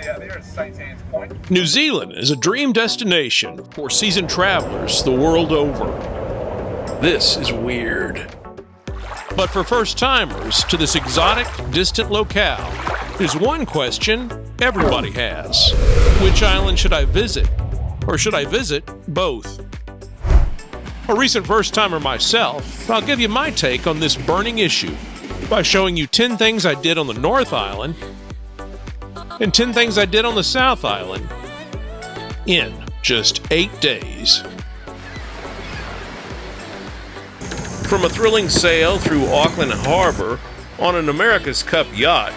out there at St. Anne's Point. New Zealand is a dream destination for seasoned travelers the world over. This is weird. But for first-timers to this exotic, distant locale, there's one question everybody has. Which island should I visit? Or should I visit both? A recent first-timer myself, I'll give you my take on this burning issue by showing you 10 things I did on the North Island and 10 things I did on the South Island in just 8 days. From a thrilling sail through Auckland Harbor on an America's Cup yacht,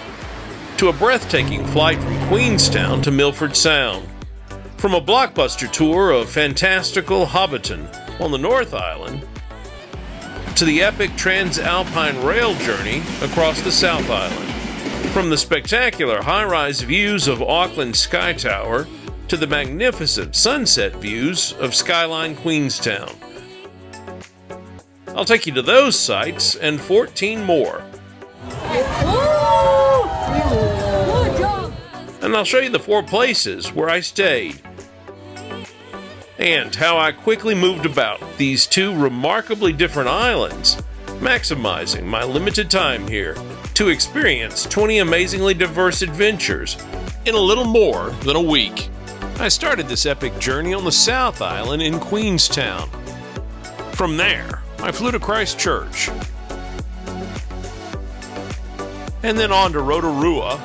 to a breathtaking flight from Queenstown to Milford Sound, from a blockbuster tour of fantastical Hobbiton on the North Island, to the epic TranzAlpine rail journey across the South Island, from the spectacular high-rise views of Auckland Sky Tower to the magnificent sunset views of Skyline Queenstown. I'll take you to those sites and 14 more. And I'll show you the 4 places where I stayed, and how I quickly moved about these 2 remarkably different islands, maximizing my limited time here to experience 20 amazingly diverse adventures in a little more than a week. I started this epic journey on the South Island in Queenstown. From there, I flew to Christchurch, and then on to Rotorua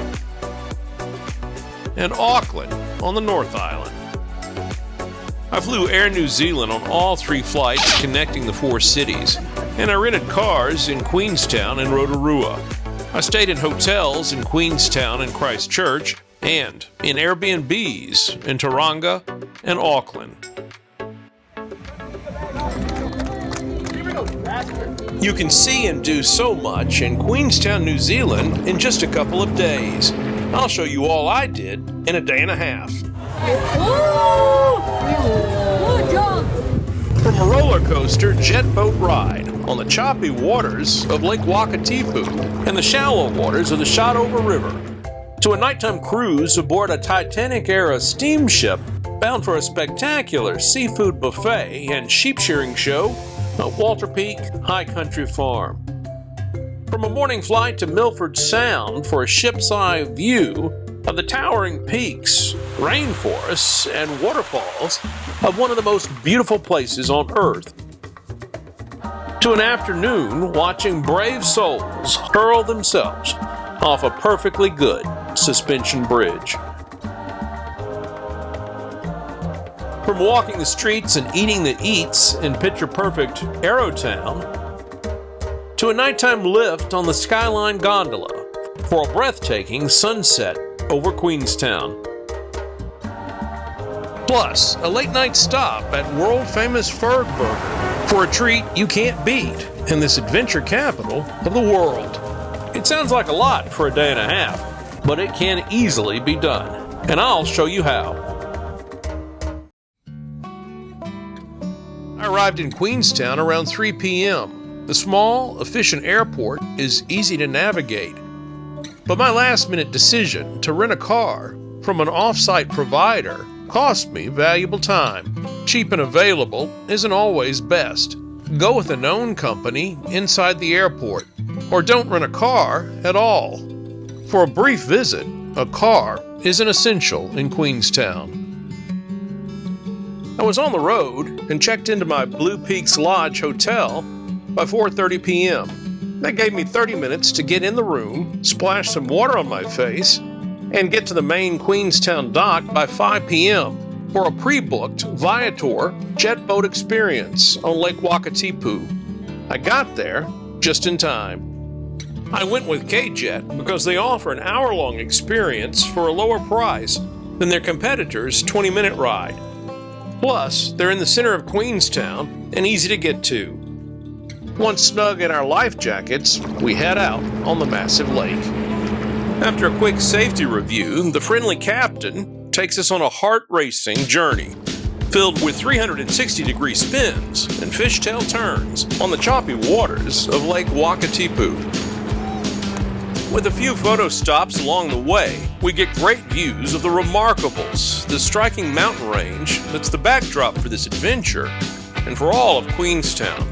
and Auckland on the North Island. I flew Air New Zealand on all 3 flights connecting the 4 cities, and I rented cars in Queenstown and Rotorua. I stayed in hotels in Queenstown and Christchurch, and in Airbnbs in Tauranga and Auckland. You can see and do so much in Queenstown, New Zealand in just a couple of days. I'll show you all I did in a day and a half. From a roller coaster jet boat ride on the choppy waters of Lake Wakatipu and the shallow waters of the Shotover River, to a nighttime cruise aboard a Titanic-era steamship bound for a spectacular seafood buffet and sheep shearing show at Walter Peak High Country Farm. From a morning flight to Milford Sound for a ship's eye view of the towering peaks, rainforests, and waterfalls of one of the most beautiful places on Earth, to an afternoon watching brave souls hurl themselves off a perfectly good suspension bridge. From walking the streets and eating the eats in picture-perfect Arrowtown, to a nighttime lift on the Skyline gondola for a breathtaking sunset over Queenstown. Plus, a late-night stop at world-famous Fergburger for a treat you can't beat in this adventure capital of the world. It sounds like a lot for a day and a half, but it can easily be done, and I'll show you how. I arrived in Queenstown around 3 p.m. The small, efficient airport is easy to navigate, but my last-minute decision to rent a car from an off-site provider cost me valuable time. Cheap and available isn't always best. Go with a known company inside the airport, or don't rent a car at all. For a brief visit, a car is an essential in Queenstown. I was on the road and checked into my Blue Peaks Lodge hotel by 4:30 p.m. That gave me 30 minutes to get in the room, splash some water on my face, and get to the main Queenstown dock by 5 p.m. for a pre-booked Viator jet boat experience on Lake Wakatipu. I got there just in time. I went with K-Jet because they offer an hour-long experience for a lower price than their competitors' 20-minute ride. Plus, they're in the center of Queenstown and easy to get to. Once snug in our life jackets, we head out on the massive lake. After a quick safety review, the friendly captain takes us on a heart-racing journey, filled with 360-degree spins and fishtail turns on the choppy waters of Lake Wakatipu. With a few photo stops along the way, we get great views of the Remarkables, the striking mountain range that's the backdrop for this adventure and for all of Queenstown.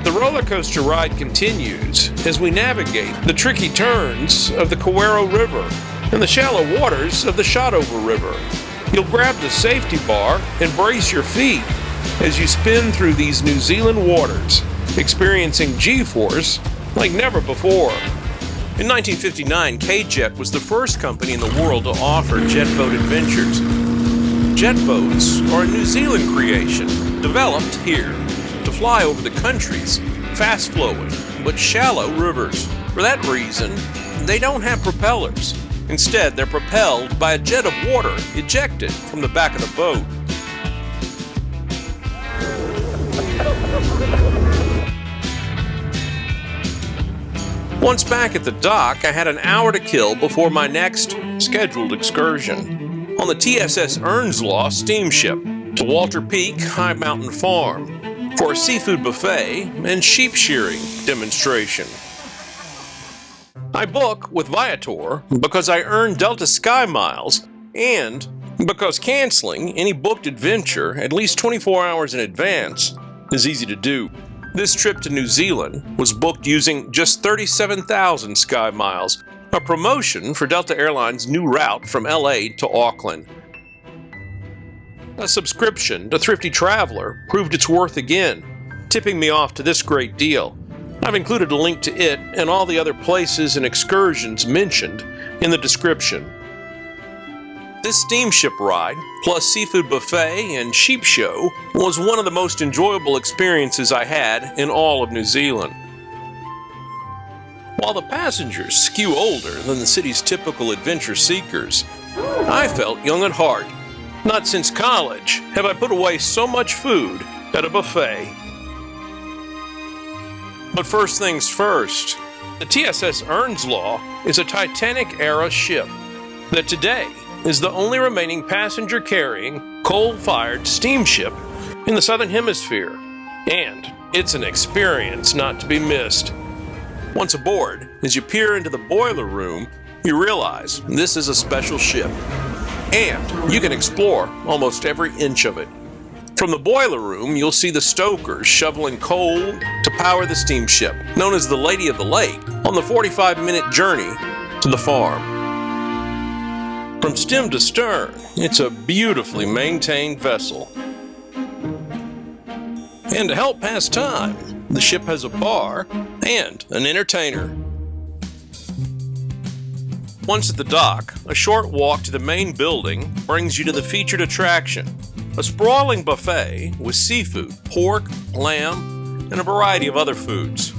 The roller coaster ride continues as we navigate the tricky turns of the Kawarau River and the shallow waters of the Shotover River. You'll grab the safety bar and brace your feet as you spin through these New Zealand waters, experiencing G-force like never before. In 1959, K-Jet was the first company in the world to offer jet boat adventures. Jet boats are a New Zealand creation, developed here to fly over the country's fast-flowing but shallow rivers. For that reason, they don't have propellers. Instead, they're propelled by a jet of water ejected from the back of the boat. Once back at the dock, I had an hour to kill before my next scheduled excursion on the TSS Earnslaw steamship to Walter Peak High Mountain Farm for a seafood buffet and sheep shearing demonstration. I book with Viator because I earn Delta Sky miles and because canceling any booked adventure at least 24 hours in advance is easy to do. This trip to New Zealand was booked using just 37,000 Sky miles, a promotion for Delta Airlines' new route from LA to Auckland. A subscription to Thrifty Traveler proved its worth again, tipping me off to this great deal. I've included a link to it and all the other places and excursions mentioned in the description. This steamship ride, plus seafood buffet and sheep show, was one of the most enjoyable experiences I had in all of New Zealand. While the passengers skew older than the city's typical adventure seekers, I felt young at heart. Not since college have I put away so much food at a buffet. But first things first, the TSS Earnslaw is a Titanic-era ship that today is the only remaining passenger-carrying, coal-fired steamship in the Southern Hemisphere, and it's an experience not to be missed. Once aboard, as you peer into the boiler room, you realize this is a special ship, and you can explore almost every inch of it. From the boiler room, you'll see the stokers shoveling coal to power the steamship, known as the Lady of the Lake, on the 45-minute journey to the farm. From stem to stern, it's a beautifully maintained vessel. And to help pass time, the ship has a bar and an entertainer. Once at the dock, a short walk to the main building brings you to the featured attraction, a sprawling buffet with seafood, pork, lamb, and a variety of other foods.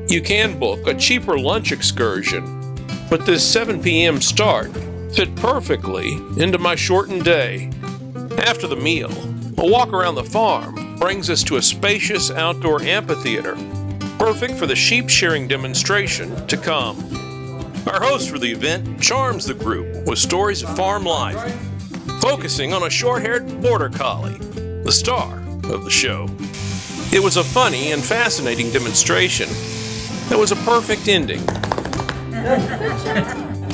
You can book a cheaper lunch excursion, but this 7 p.m. start fit perfectly into my shortened day. After the meal, a walk around the farm brings us to a spacious outdoor amphitheater, perfect for the sheep shearing demonstration to come. Our host for the event charms the group with stories of farm life, focusing on a short-haired border collie, the star of the show. It was a funny and fascinating demonstration that was a perfect ending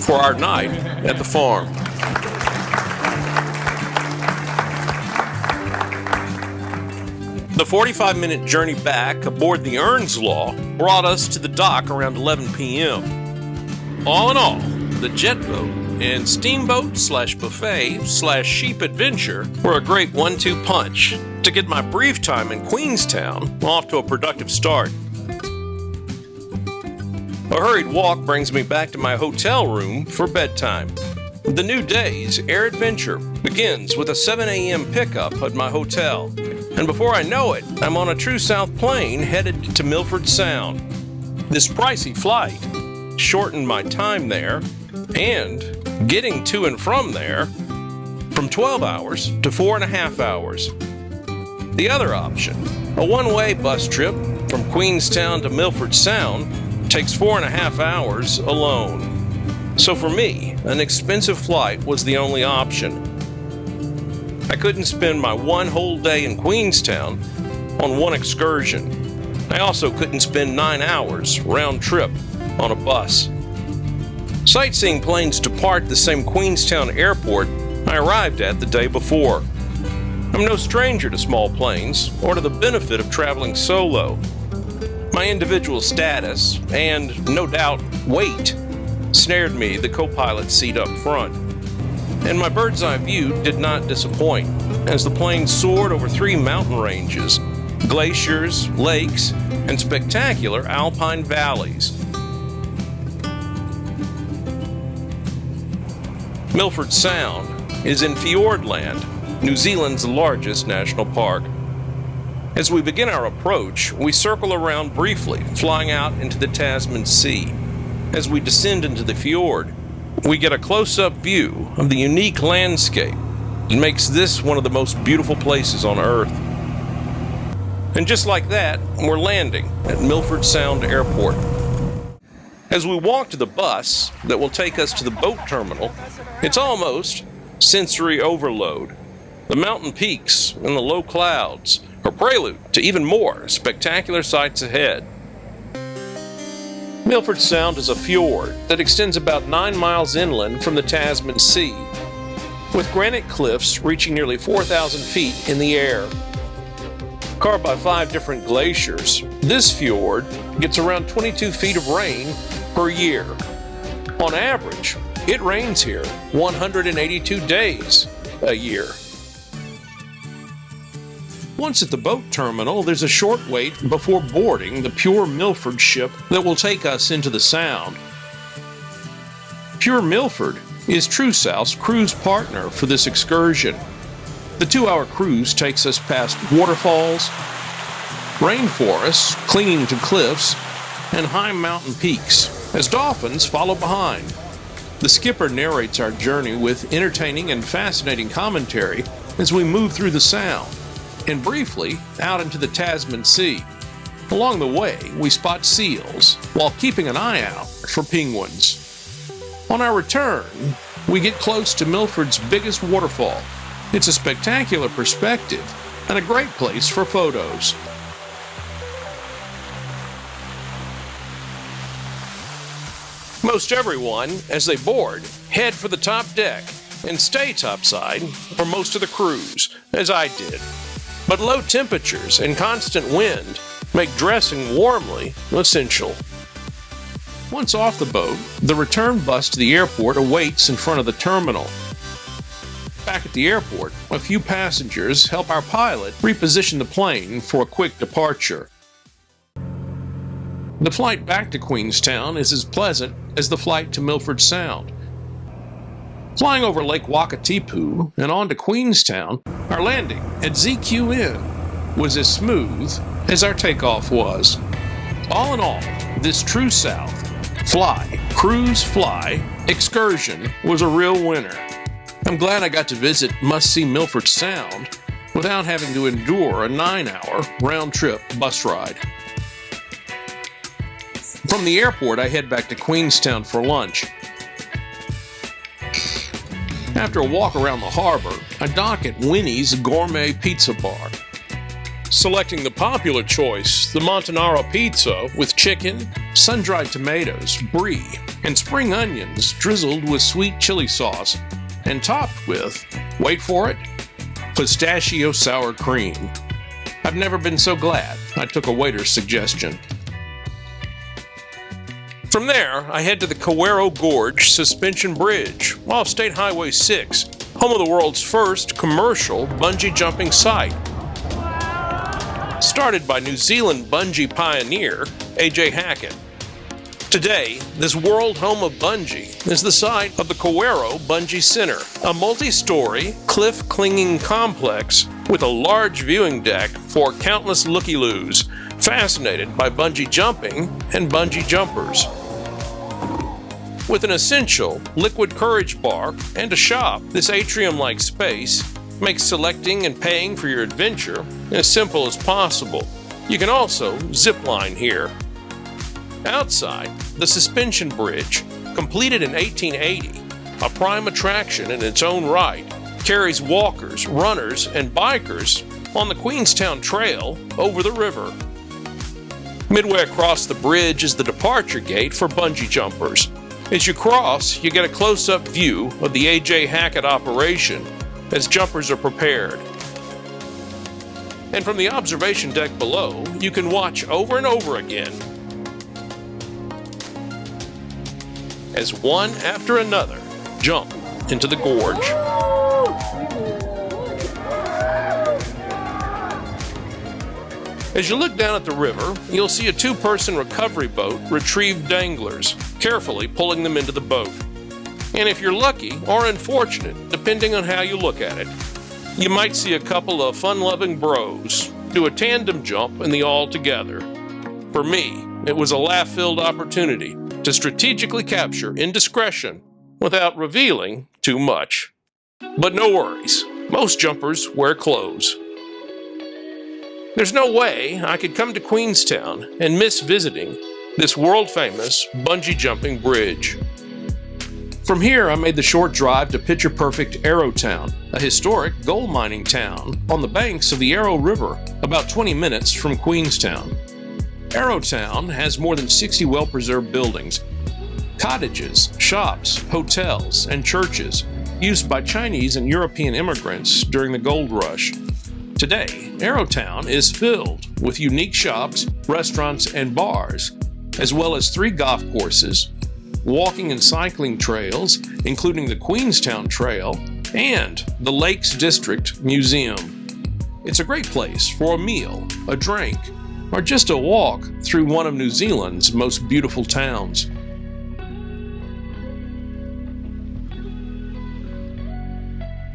for our night at the farm. The 45-minute journey back aboard the Earnslaw brought us to the dock around 11 p.m. All in all, the jet boat and steamboat/buffet/sheep adventure were a great 1-2 punch to get my brief time in Queenstown off to a productive start. A hurried walk brings me back to my hotel room for bedtime. The new day's air adventure begins with a 7 a.m. pickup at my hotel, and before I know it, I'm on a true south plane headed to Milford Sound. This pricey flight shortened my time there, and getting to and from there, from 12 hours to 4.5 hours. The other option, a one-way bus trip from Queenstown to Milford Sound, takes 4.5 hours alone. So for me, an expensive flight was the only option. I couldn't spend my one whole day in Queenstown on one excursion. I also couldn't spend 9 hours round trip on a bus. Sightseeing planes depart the same Queenstown airport I arrived at the day before. I'm no stranger to small planes or to the benefit of traveling solo. My individual status, and no doubt weight, snared me the co-pilot seat up front. And my bird's eye view did not disappoint as the plane soared over 3 mountain ranges, glaciers, lakes, and spectacular alpine valleys. Milford Sound is in Fiordland, New Zealand's largest national park. As we begin our approach, we circle around briefly, flying out into the Tasman Sea. As we descend into the fjord, we get a close-up view of the unique landscape that makes this one of the most beautiful places on Earth. And just like that, we're landing at Milford Sound Airport. As we walk to the bus that will take us to the boat terminal, it's almost sensory overload. The mountain peaks and the low clouds are prelude to even more spectacular sights ahead. Milford Sound is a fjord that extends about 9 miles inland from the Tasman Sea, with granite cliffs reaching nearly 4,000 feet in the air. Carved by 5 different glaciers, this fjord gets around 22 feet of rain per year. On average, it rains here 182 days a year. Once at the boat terminal, there's a short wait before boarding the Pure Milford ship that will take us into the Sound. Pure Milford is True South's cruise partner for this excursion. The 2-hour cruise takes us past waterfalls, rainforests clinging to cliffs, and high mountain peaks, as dolphins follow behind. The skipper narrates our journey with entertaining and fascinating commentary as we move through the Sound, and briefly out into the Tasman Sea. Along the way, we spot seals while keeping an eye out for penguins. On our return, we get close to Milford's biggest waterfall. It's a spectacular perspective and a great place for photos. Most everyone, as they board, head for the top deck and stay topside for most of the cruise, as I did. But low temperatures and constant wind make dressing warmly essential. Once off the boat, the return bus to the airport awaits in front of the terminal. Back at the airport, a few passengers help our pilot reposition the plane for a quick departure. The flight back to Queenstown is as pleasant as the flight to Milford Sound. Flying over Lake Wakatipu and on to Queenstown, our landing at ZQN was as smooth as our takeoff was. All in all, this True South fly, cruise, fly excursion was a real winner. I'm glad I got to visit must-see Milford Sound without having to endure a 9-hour round-trip bus ride. From the airport, I head back to Queenstown for lunch. After a walk around the harbor, I dock at Winnie's Gourmet Pizza Bar. Selecting the popular choice, the Montanaro pizza with chicken, sun-dried tomatoes, brie, and spring onions drizzled with sweet chili sauce and topped with, wait for it, pistachio sour cream. I've never been so glad I took a waiter's suggestion. From there, I head to the Kawarau Gorge Suspension Bridge off State Highway 6, home of the world's first commercial bungee jumping site. Started by New Zealand bungee pioneer A.J. Hackett. Today, this world home of bungee is the site of the Kawarau Bungee Center, a multi-story, cliff-clinging complex with a large viewing deck for countless looky-loos fascinated by bungee jumping and bungee jumpers. With an essential liquid courage bar and a shop, this atrium-like space makes selecting and paying for your adventure as simple as possible. You can also zip line here. Outside, the suspension bridge, completed in 1880, a prime attraction in its own right, carries walkers, runners, and bikers on the Queenstown Trail over the river. Midway across the bridge is the departure gate for bungee jumpers. As you cross, you get a close-up view of the A.J. Hackett operation as jumpers are prepared. And from the observation deck below, you can watch over and over again as one after another jump into the gorge. As you look down at the river, you'll see a two-person recovery boat retrieve danglers, carefully pulling them into the boat. And if you're lucky or unfortunate, depending on how you look at it, you might see a couple of fun-loving bros do a tandem jump in the all together. For me, it was a laugh-filled opportunity to strategically capture indiscretion without revealing too much. But no worries, most jumpers wear clothes. There's no way I could come to Queenstown and miss visiting this world-famous bungee jumping bridge. From here, I made the short drive to picture-perfect Arrowtown, a historic gold mining town on the banks of the Arrow River, about 20 minutes from Queenstown. Arrowtown has more than 60 well-preserved buildings, cottages, shops, hotels, and churches used by Chinese and European immigrants during the gold rush. Today, Arrowtown is filled with unique shops, restaurants, and bars, as well as 3 golf courses, walking and cycling trails, including the Queenstown Trail, and the Lakes District Museum. It's a great place for a meal, a drink, or just a walk through one of New Zealand's most beautiful towns.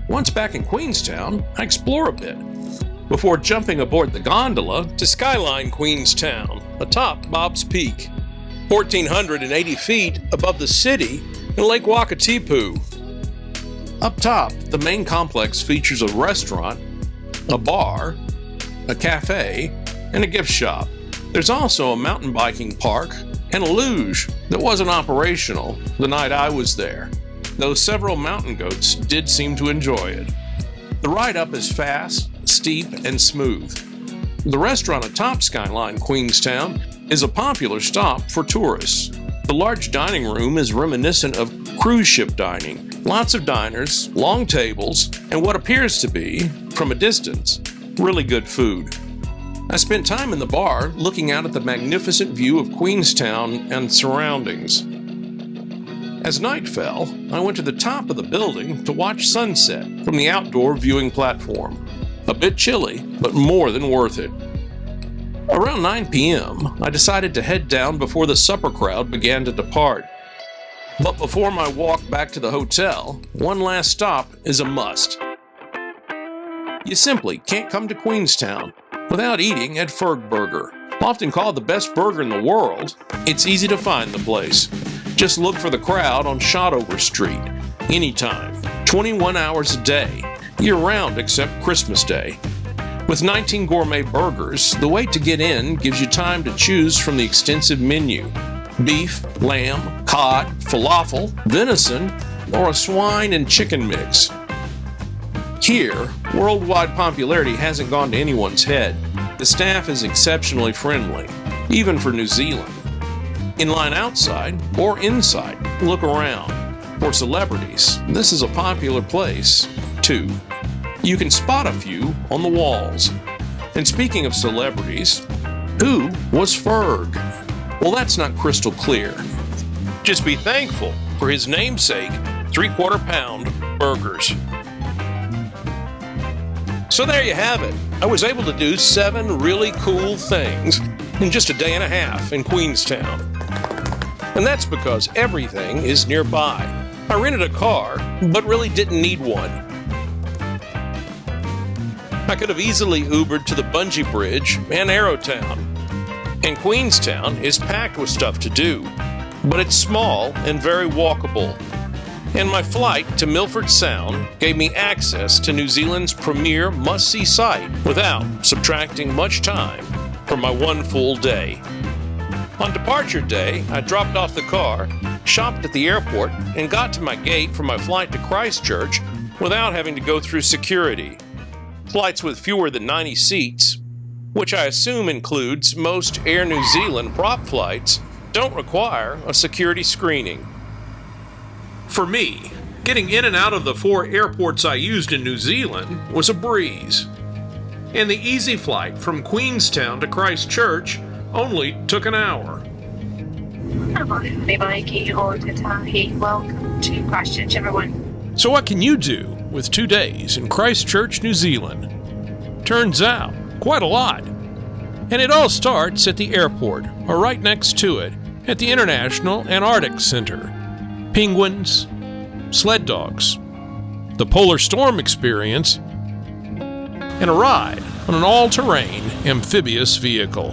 Once back in Queenstown, I explore a bit, before jumping aboard the gondola to Skyline Queenstown, atop Bob's Peak, 1,480 feet above the city in Lake Wakatipu. Up top, the main complex features a restaurant, a bar, a cafe, and a gift shop. There's also a mountain biking park and a luge that wasn't operational the night I was there, though several mountain goats did seem to enjoy it. The ride up is fast, steep, and smooth. The restaurant atop Skyline Queenstown is a popular stop for tourists. The large dining room is reminiscent of cruise ship dining. Lots of diners, long tables, and what appears to be, from a distance, really good food. I spent time in the bar looking out at the magnificent view of Queenstown and surroundings. As night fell, I went to the top of the building to watch sunset from the outdoor viewing platform. A bit chilly, but more than worth it. Around 9 p.m., I decided to head down before the supper crowd began to depart. But before my walk back to the hotel, one last stop is a must. You simply can't come to Queenstown without eating at Fergburger. Often called the best burger in the world, it's easy to find the place. Just look for the crowd on Shotover Street, anytime, 21 hours a day, year-round except Christmas Day. With 19 gourmet burgers, the wait to get in gives you time to choose from the extensive menu: beef, lamb, cod, falafel, venison, or a swine and chicken mix. Here, worldwide popularity hasn't gone to anyone's head. The staff is exceptionally friendly, even for New Zealand. In line outside or inside, look around. For celebrities, this is a popular place, too. You can spot a few on the walls. And speaking of celebrities, who was Ferg? Well, that's not crystal clear. Just be thankful for his namesake 3/4 pound burgers. So there you have it. I was able to do 7 really cool things in just a day and a half in Queenstown. And that's because everything is nearby. I rented a car, but really didn't need one. I could have easily Ubered to the Bungee Bridge and Arrowtown. And Queenstown is packed with stuff to do, but it's small and very walkable. And my flight to Milford Sound gave me access to New Zealand's premier must-see site without subtracting much time from my one full day. On departure day, I dropped off the car, shopped at the airport, and got to my gate for my flight to Christchurch without having to go through security. Flights with fewer than 90 seats which I assume includes most Air New Zealand prop flights, don't require a security screening. For me, getting in and out of the 4 airports I used in New Zealand was a breeze. And the easy flight from Queenstown to Christchurch only took an hour. Welcome to Christchurch, everyone. So what can you do with 2 days in Christchurch, New Zealand? Turns out, quite a lot. And it all starts at the airport, or right next to it, at the International Antarctic Center. Penguins, sled dogs, the polar storm experience, and a ride on an all-terrain amphibious vehicle.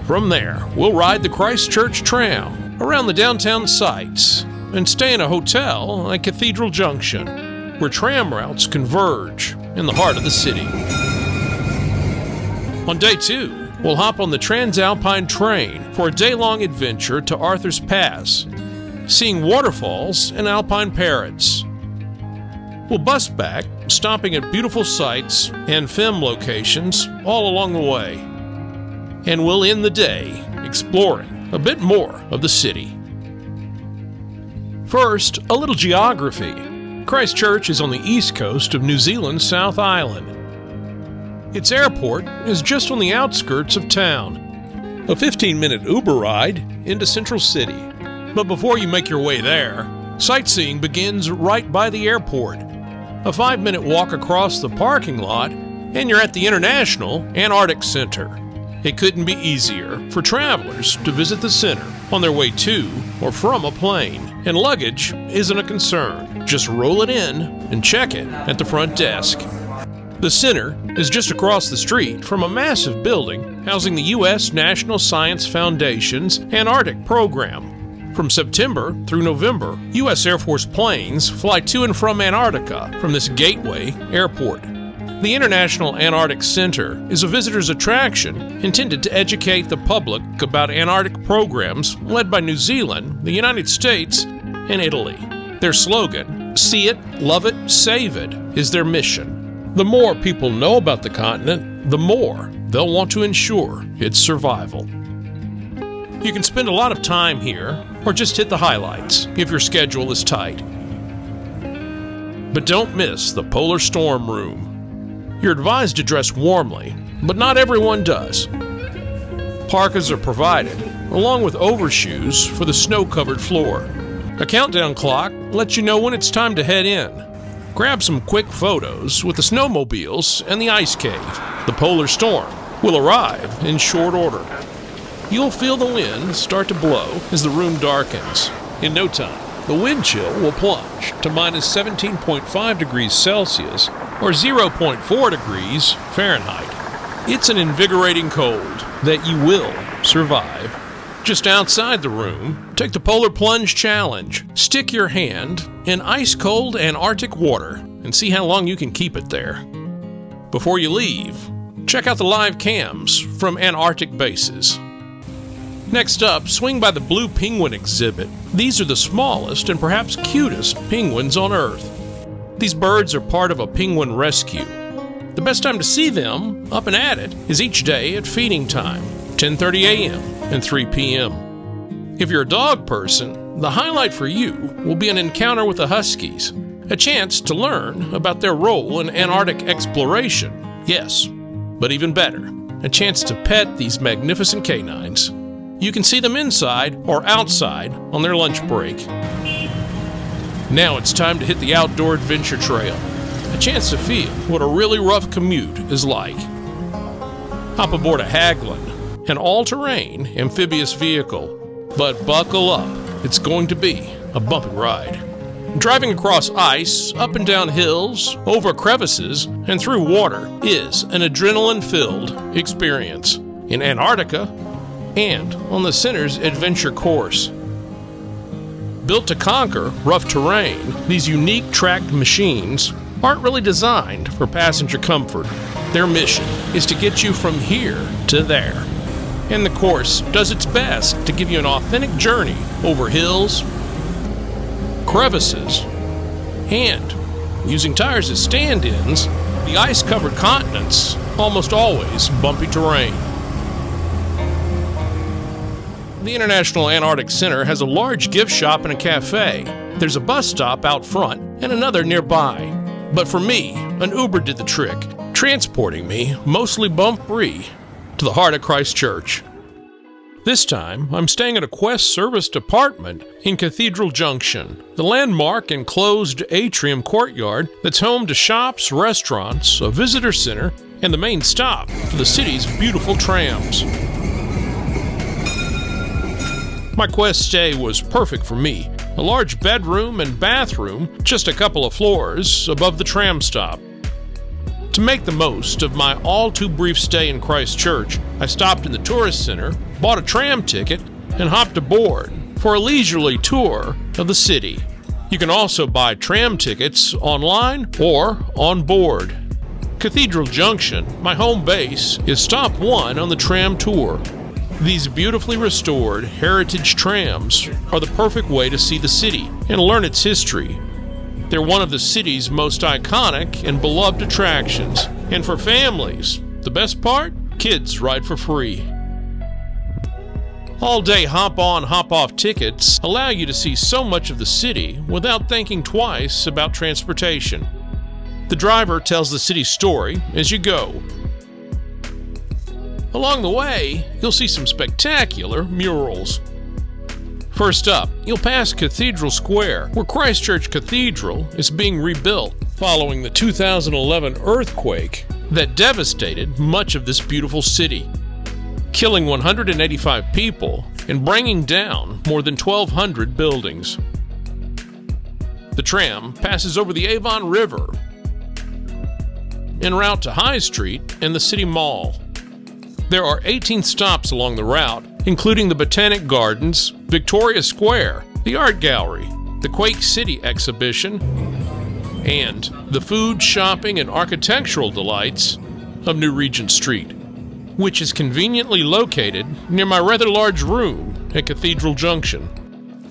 From there, we'll ride the Christchurch Tram around the downtown sites and stay in a hotel at Cathedral Junction, where tram routes converge in the heart of the city. On day 2, we'll hop on the TranzAlpine train for a day-long adventure to Arthur's Pass, seeing waterfalls and alpine parrots. We'll bus back, stopping at beautiful sites and film locations all along the way. And we'll end the day exploring a bit more of the city. First, a little geography. Christchurch is on the east coast of New Zealand's South Island. Its airport is just on the outskirts of town, a 15-minute Uber ride into Central City. But before you make your way there, sightseeing begins right by the airport. A 5-minute walk across the parking lot, and you're at the International Antarctic Center. It couldn't be easier for travelers to visit the center on their way to or from a plane, and luggage isn't a concern. Just roll it in and check it at the front desk. The center is just across the street from a massive building housing the U.S. National Science Foundation's Antarctic program. From September through November, U.S. Air Force planes fly to and from Antarctica from this gateway airport. The International Antarctic Center is a visitor's attraction intended to educate the public about Antarctic programs led by New Zealand, the United States, and Italy. Their slogan, "See it, love it, save it," is their mission. The more people know about the continent, the more they'll want to ensure its survival. You can spend a lot of time here, or just hit the highlights if your schedule is tight. But don't miss the Polar Storm Room. You're advised to dress warmly, but not everyone does. Parkas are provided, along with overshoes for the snow-covered floor. A countdown clock lets you know when it's time to head in. Grab some quick photos with the snowmobiles and the ice cave. The Polar Storm will arrive in short order. You'll feel the wind start to blow as the room darkens. In no time, the wind chill will plunge to minus 17.5 degrees Celsius or 0.4 degrees Fahrenheit. It's an invigorating cold that you will survive. Just outside the room, take the Polar Plunge Challenge. Stick your hand in ice-cold Antarctic water and see how long you can keep it there. Before you leave, check out the live cams from Antarctic bases. Next up, swing by the Blue Penguin exhibit. These are the smallest and perhaps cutest penguins on Earth. These birds are part of a penguin rescue. The best time to see them, up and at it, is each day at feeding time, 10:30 a.m. and 3 p.m. If you're a dog person, the highlight for you will be an encounter with the Huskies, a chance to learn about their role in Antarctic exploration. Yes, but even better, a chance to pet these magnificent canines. You can see them inside or outside on their lunch break. Now it's time to hit the outdoor adventure trail, a chance to feel what a really rough commute is like. Hop aboard a Haglund, an all-terrain amphibious vehicle, but buckle up, it's going to be a bumpy ride. Driving across ice, up and down hills, over crevices, and through water is an adrenaline-filled experience in Antarctica and on the center's adventure course. Built to conquer rough terrain, these unique tracked machines aren't really designed for passenger comfort. Their mission is to get you from here to there. And the course does its best to give you an authentic journey over hills, crevices, and, using tires as stand-ins, the ice-covered continents almost always bumpy terrain. The International Antarctic Center has a large gift shop and a cafe. There's a bus stop out front and another nearby. But for me, an Uber did the trick, transporting me, mostly bump-free, to the heart of Christchurch. This time, I'm staying at a Quest serviced apartment in Cathedral Junction, the landmark enclosed atrium courtyard that's home to shops, restaurants, a visitor center, and the main stop for the city's beautiful trams. My Quest stay was perfect for me. A large bedroom and bathroom just a couple of floors above the tram stop. To make the most of my all-too-brief stay in Christchurch, I stopped in the tourist center, bought a tram ticket, and hopped aboard for a leisurely tour of the city. You can also buy tram tickets online or on board. Cathedral Junction, my home base, is stop 1 on the tram tour. These beautifully restored heritage trams are the perfect way to see the city and learn its history. They're one of the city's most iconic and beloved attractions. And for families, the best part? Kids ride for free. All-day hop-on, hop-off tickets allow you to see so much of the city without thinking twice about transportation. The driver tells the city's story as you go. Along the way, you'll see some spectacular murals. First up, you'll pass Cathedral Square, where Christchurch Cathedral is being rebuilt following the 2011 earthquake that devastated much of this beautiful city, killing 185 people and bringing down more than 1,200 buildings. The tram passes over the Avon River en route to High Street and the City Mall. There are 18 stops along the route, including the Botanic Gardens, Victoria Square, the Art Gallery, the Quake City exhibition, and the food, shopping, and architectural delights of New Regent Street, which is conveniently located near my rather large room at Cathedral Junction.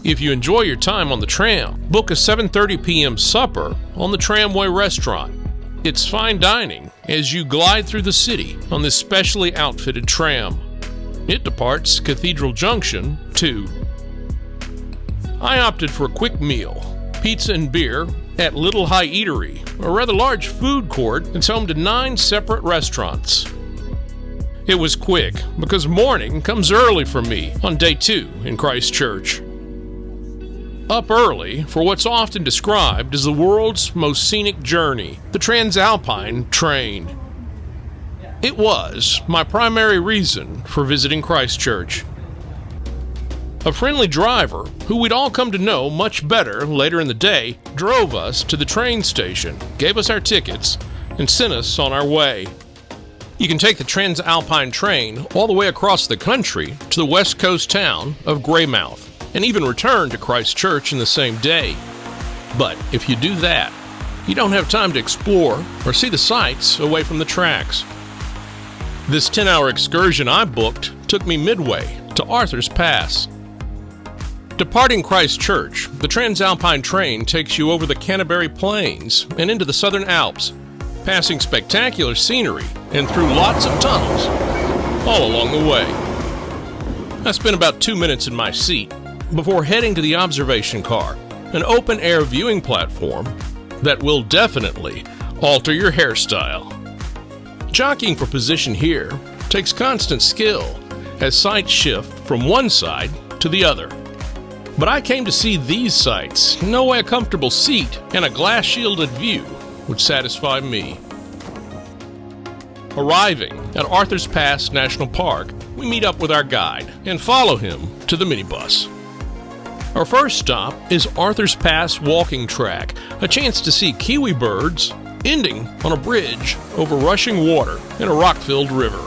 If you enjoy your time on the tram, book a 7:30 p.m. supper on the Tramway restaurant. It's fine dining as you glide through the city on this specially outfitted tram. It departs Cathedral Junction, too. I opted for a quick meal, pizza and beer, at Little High Eatery, a rather large food court that's home to 9 separate restaurants. It was quick because morning comes early for me on day 2 in Christchurch. Up early for what's often described as the world's most scenic journey, the TranzAlpine train. It was my primary reason for visiting Christchurch. A friendly driver, who we'd all come to know much better later in the day, drove us to the train station, gave us our tickets, and sent us on our way. You can take the TranzAlpine train all the way across the country to the west coast town of Greymouth, and even return to Christchurch in the same day. But if you do that, you don't have time to explore or see the sights away from the tracks. This 10-hour excursion I booked took me midway to Arthur's Pass. Departing Christchurch, the TranzAlpine train takes you over the Canterbury Plains and into the Southern Alps, passing spectacular scenery and through lots of tunnels all along the way. I spent about 2 minutes in my seat before heading to the observation car, an open-air viewing platform that will definitely alter your hairstyle. Jockeying for position here takes constant skill as sights shift from one side to the other. But I came to see these sights. No way a comfortable seat and a glass-shielded view would satisfy me. Arriving at Arthur's Pass National Park, we meet up with our guide and follow him to the minibus. Our first stop is Arthur's Pass walking track, a chance to see kiwi birds, ending on a bridge over rushing water in a rock-filled river.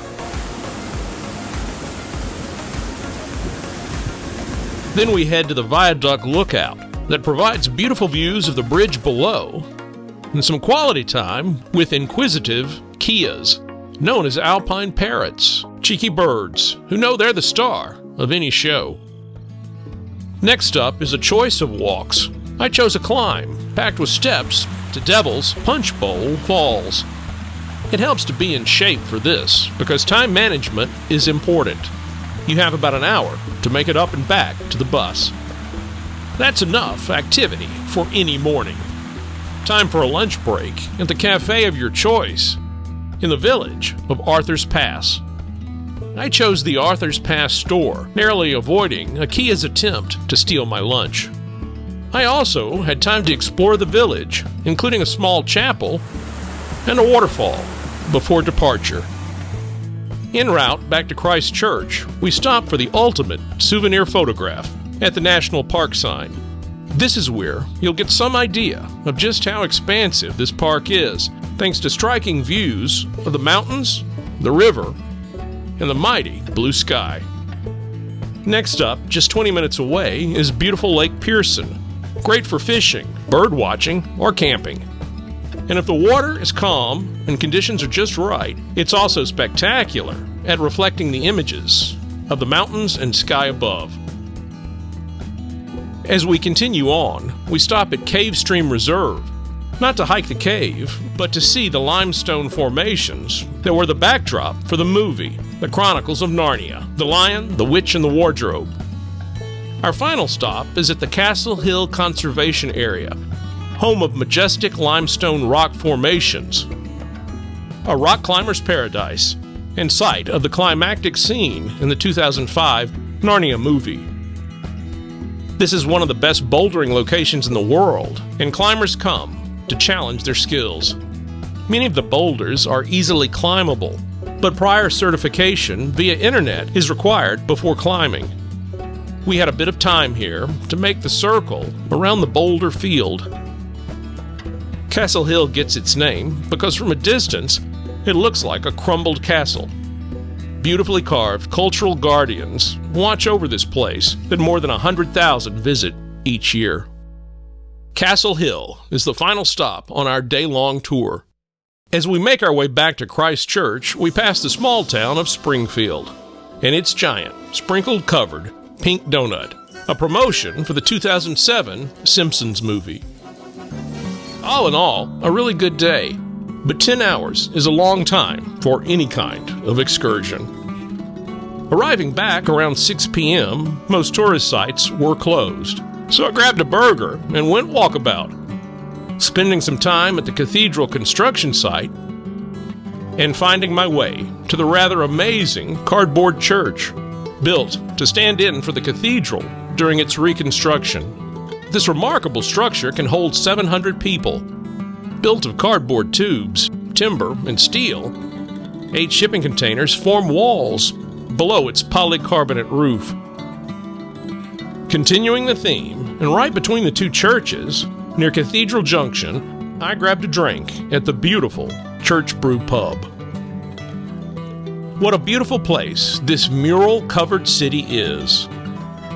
Then we head to the viaduct lookout that provides beautiful views of the bridge below and some quality time with inquisitive kias, known as alpine parrots, cheeky birds who know they're the star of any show. Next up is a choice of walks. I chose a climb, packed with steps, to Devil's Punch Bowl Falls. It helps to be in shape for this because time management is important. You have about an hour to make it up and back to the bus. That's enough activity for any morning. Time for a lunch break at the cafe of your choice in the village of Arthur's Pass. I chose the Arthur's Pass store, narrowly avoiding Akia's attempt to steal my lunch. I also had time to explore the village, including a small chapel and a waterfall, before departure. En route back to Christchurch, we stopped for the ultimate souvenir photograph at the National Park sign. This is where you'll get some idea of just how expansive this park is, thanks to striking views of the mountains, the river, and the mighty blue sky. Next up, just 20 minutes away, is beautiful Lake Pearson, great for fishing, bird watching, or camping. And if the water is calm and conditions are just right, it's also spectacular at reflecting the images of the mountains and sky above. As we continue on, we stop at Cave Stream Reserve, not to hike the cave, but to see the limestone formations that were the backdrop for the movie, The Chronicles of Narnia, The Lion, the Witch, and the Wardrobe. Our final stop is at the Castle Hill Conservation Area, home of majestic limestone rock formations, a rock climber's paradise, and site of the climactic scene in the 2005 Narnia movie. This is one of the best bouldering locations in the world, and climbers come to challenge their skills. Many of the boulders are easily climbable, but prior certification via internet is required before climbing. We had a bit of time here to make the circle around the boulder field. Castle Hill gets its name because from a distance, it looks like a crumbled castle. Beautifully carved cultural guardians watch over this place that more than 100,000 visit each year. Castle Hill is the final stop on our day-long tour. As we make our way back to Christchurch, we pass the small town of Springfield and its giant, sprinkled-covered pink donut, a promotion for the 2007 Simpsons movie. All in all, a really good day, but 10 hours is a long time for any kind of excursion. Arriving back around 6 p.m., most tourist sites were closed, so I grabbed a burger and went walkabout, spending some time at the cathedral construction site and finding my way to the rather amazing cardboard church built to stand in for the cathedral during its reconstruction. This remarkable structure can hold 700 people. Built of cardboard tubes, timber, and steel, 8 shipping containers form walls below its polycarbonate roof. Continuing the theme, and right between the two churches, near Cathedral Junction, I grabbed a drink at the beautiful Church Brew Pub. What a beautiful place this mural-covered city is.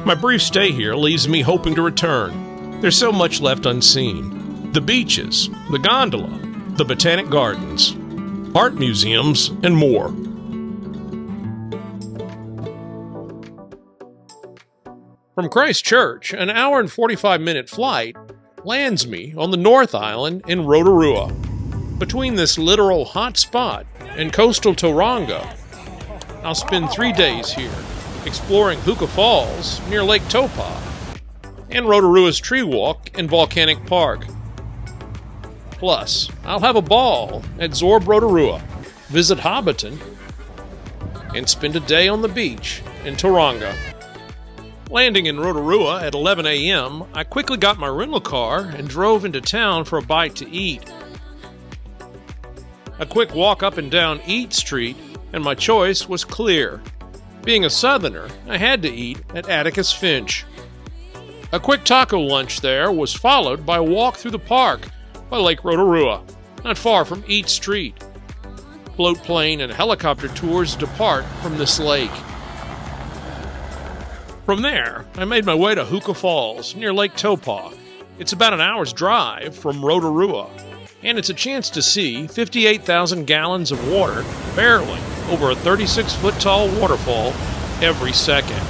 My brief stay here leaves me hoping to return. There's so much left unseen. The beaches, the gondola, the botanic gardens, art museums, and more. From Christchurch, an hour and 45-minute flight lands me on the North Island in Rotorua. Between this literal hot spot and coastal Tauranga, I'll spend 3 days here, exploring Huka Falls near Lake Taupo, and Rotorua's Treewalk and Volcanic Park. Plus, I'll have a ball at Zorb Rotorua, visit Hobbiton, and spend a day on the beach in Tauranga. Landing in Rotorua at 11 a.m., I quickly got my rental car and drove into town for a bite to eat. A quick walk up and down Eat Street, and my choice was clear. Being a southerner, I had to eat at Atticus Finch. A quick taco lunch there was followed by a walk through the park by Lake Rotorua, not far from Eat Street. Float plane and helicopter tours depart from this lake. From there, I made my way to Huka Falls near Lake Taupo. It's about an hour's drive from Rotorua, and it's a chance to see 58,000 gallons of water barreling over a 36-foot-tall waterfall every second.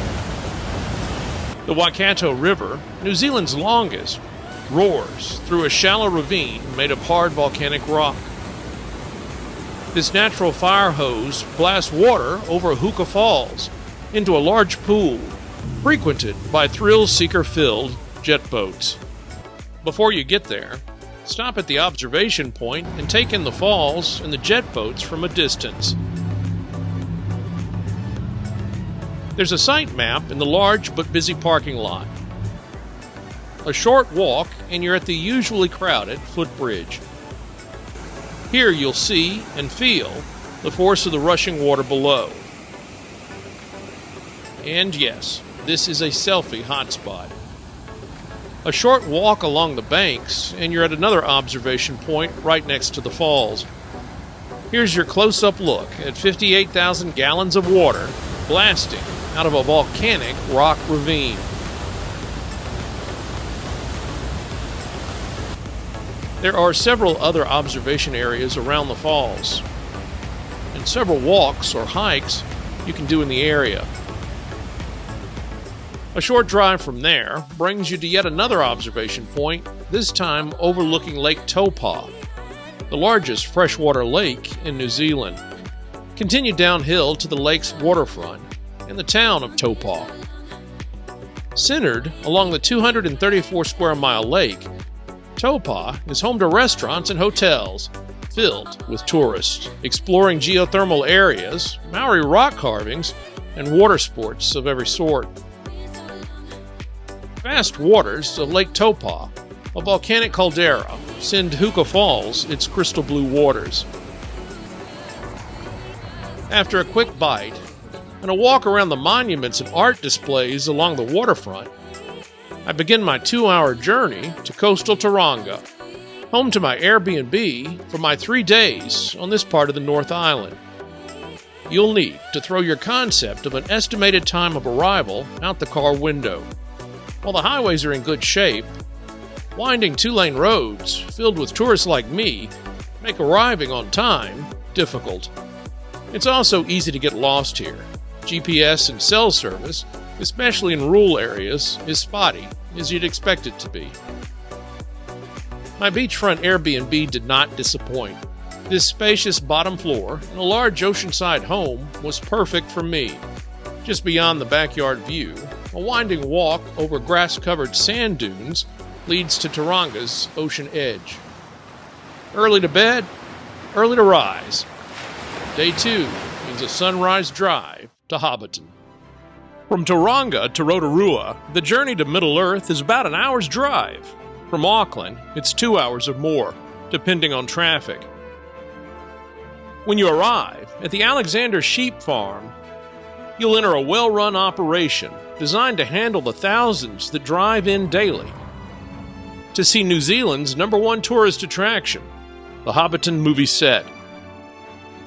The Waikato River, New Zealand's longest, roars through a shallow ravine made of hard volcanic rock. This natural fire hose blasts water over Huka Falls into a large pool, frequented by thrill-seeker-filled jet boats. Before you get there, stop at the observation point and take in the falls and the jet boats from a distance. There's a site map in the large but busy parking lot. A short walk and you're at the usually crowded footbridge. Here you'll see and feel the force of the rushing water below. And yes, this is a selfie hotspot. A short walk along the banks and you're at another observation point right next to the falls. Here's your close-up look at 58,000 gallons of water blasting out of a volcanic rock ravine. There are several other observation areas around the falls, and several walks or hikes you can do in the area. A short drive from there brings you to yet another observation point, this time overlooking Lake Taupo, the largest freshwater lake in New Zealand. Continue downhill to the lake's waterfront and the town of Taupo. Centered along the 234 square mile lake, Taupo is home to restaurants and hotels filled with tourists, exploring geothermal areas, Maori rock carvings, and water sports of every sort. Vast waters of Lake Taupo, a volcanic caldera, send Huka Falls its crystal blue waters. After a quick bite and a walk around the monuments and art displays along the waterfront, I begin my 2-hour journey to coastal Tauranga, home to my Airbnb for my 3 days on this part of the North Island. You'll need to throw your concept of an estimated time of arrival out the car window. While the highways are in good shape, winding 2-lane roads filled with tourists like me make arriving on time difficult. It's also easy to get lost here. GPS and cell service, especially in rural areas, is spotty, as you'd expect it to be. My beachfront Airbnb did not disappoint. This spacious bottom floor and a large oceanside home was perfect for me. Just beyond the backyard view, a winding walk over grass-covered sand dunes leads to Tauranga's ocean edge. Early to bed, early to rise. Day 2 means a sunrise drive to Hobbiton. From Tauranga to Rotorua, the journey to Middle-earth is about an hour's drive. From Auckland, it's 2 hours or more, depending on traffic. When you arrive at the Alexander Sheep Farm, you'll enter a well-run operation designed to handle the thousands that drive in daily to see New Zealand's #1 tourist attraction, the Hobbiton movie set.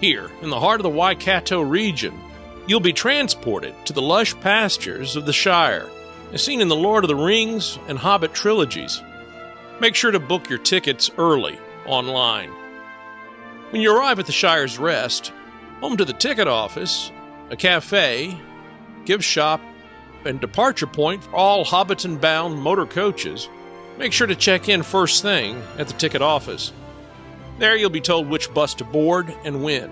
Here, in the heart of the Waikato region, you'll be transported to the lush pastures of the Shire, as seen in the Lord of the Rings and Hobbit trilogies. Make sure to book your tickets early online. When you arrive at the Shire's Rest, home to the ticket office, a cafe, gift shop, and departure point for all Hobbiton-bound motor coaches, make sure to check in first thing at the ticket office. There you'll be told which bus to board and when.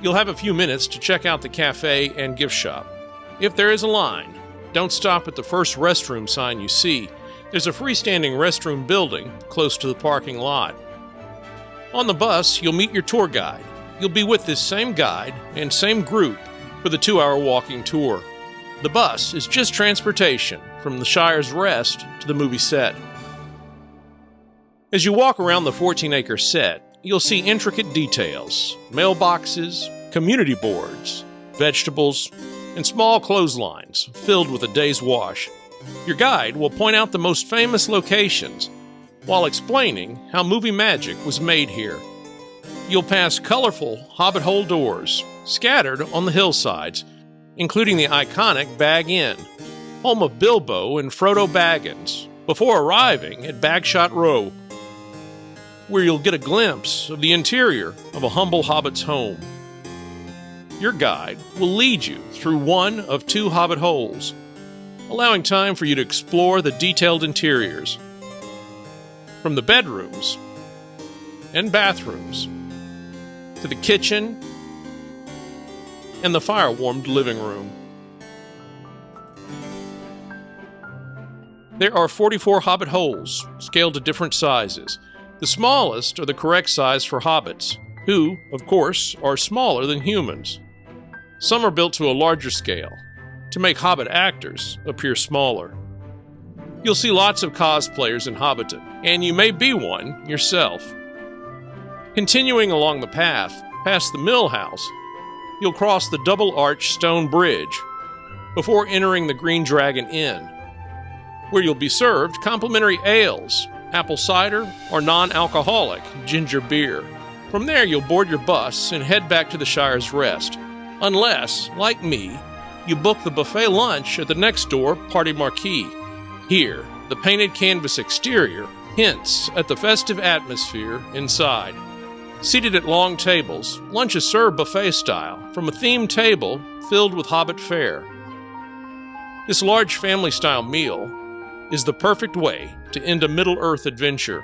You'll have a few minutes to check out the cafe and gift shop. If there is a line, don't stop at the first restroom sign you see. There's a freestanding restroom building close to the parking lot. On the bus, you'll meet your tour guide. You'll be with this same guide and same group for the 2-hour walking tour. The bus is just transportation from the Shire's Rest to the movie set. As you walk around the 14-acre set, you'll see intricate details, mailboxes, community boards, vegetables, and small clotheslines filled with a day's wash. Your guide will point out the most famous locations while explaining how movie magic was made here. You'll pass colorful Hobbit hole doors scattered on the hillsides, including the iconic Bag Inn, home of Bilbo and Frodo Baggins, before arriving at Bagshot Row, where you'll get a glimpse of the interior of a humble hobbit's home. Your guide will lead you through one of 2 hobbit holes, allowing time for you to explore the detailed interiors. From the bedrooms and bathrooms to the kitchen and the fire-warmed living room. There are 44 hobbit holes, scaled to different sizes. The smallest are the correct size for hobbits, who, of course, are smaller than humans. Some are built to a larger scale, to make hobbit actors appear smaller. You'll see lots of cosplayers in Hobbiton, and you may be one yourself. Continuing along the path, past the mill house, you'll cross the double-arched stone bridge before entering the Green Dragon Inn, where you'll be served complimentary ales, apple cider, or non-alcoholic ginger beer. From there, you'll board your bus and head back to the Shire's Rest, unless, like me, you book the buffet lunch at the next door Party Marquee. Here, the painted canvas exterior hints at the festive atmosphere inside. Seated at long tables, lunch is served buffet style from a themed table filled with hobbit fare. This large family-style meal is the perfect way to end a Middle-earth adventure.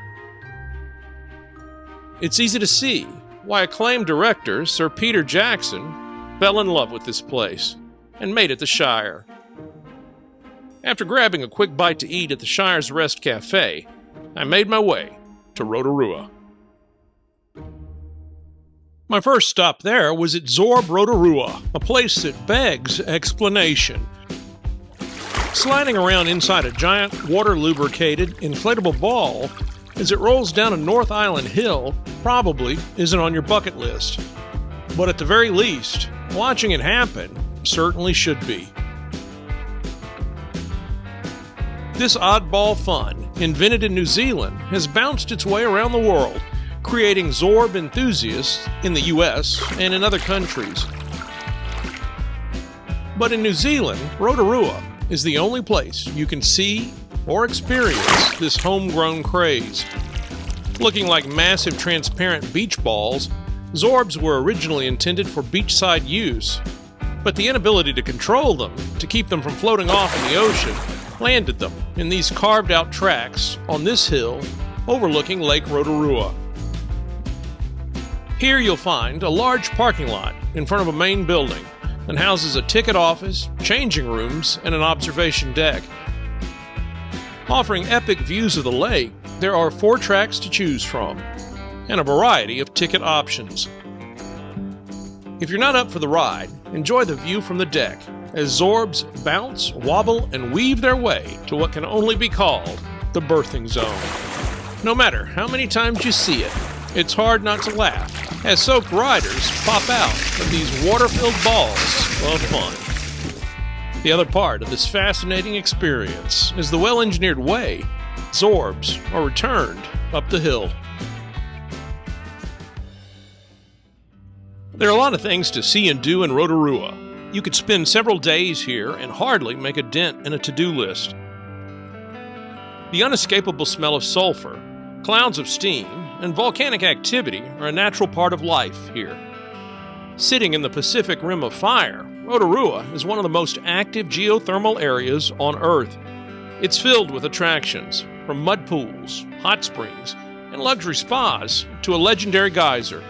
It's easy to see why acclaimed director Sir Peter Jackson fell in love with this place and made it the Shire. After grabbing a quick bite to eat at the Shire's Rest Cafe, I made my way to Rotorua. My first stop there was at Zorb Rotorua, a place that begs explanation. Sliding around inside a giant, water-lubricated, inflatable ball as it rolls down a North Island hill probably isn't on your bucket list. But at the very least, watching it happen certainly should be. This oddball fun, invented in New Zealand, has bounced its way around the world, creating Zorb enthusiasts in the US and in other countries. But in New Zealand, Rotorua is the only place you can see or experience this homegrown craze. Looking like massive transparent beach balls, Zorbs were originally intended for beachside use, but the inability to control them, to keep them from floating off in the ocean, landed them in these carved-out tracks on this hill overlooking Lake Rotorua. Here you'll find a large parking lot in front of a main building and houses a ticket office, changing rooms, and an observation deck. Offering epic views of the lake, there are 4 tracks to choose from, and a variety of ticket options. If you're not up for the ride, enjoy the view from the deck as Zorbs bounce, wobble, and weave their way to what can only be called the birthing zone. No matter how many times you see it, it's hard not to laugh as soaked riders pop out of these water-filled balls of fun. The other part of this fascinating experience is the well-engineered way Zorbs are returned up the hill. There are a lot of things to see and do in Rotorua. You could spend several days here and hardly make a dent in a to-do list. The unescapable smell of sulfur, clouds of steam, and volcanic activity are a natural part of life here. Sitting in the Pacific Rim of Fire, Rotorua is one of the most active geothermal areas on Earth. It's filled with attractions, from mud pools, hot springs, and luxury spas to a legendary geyser,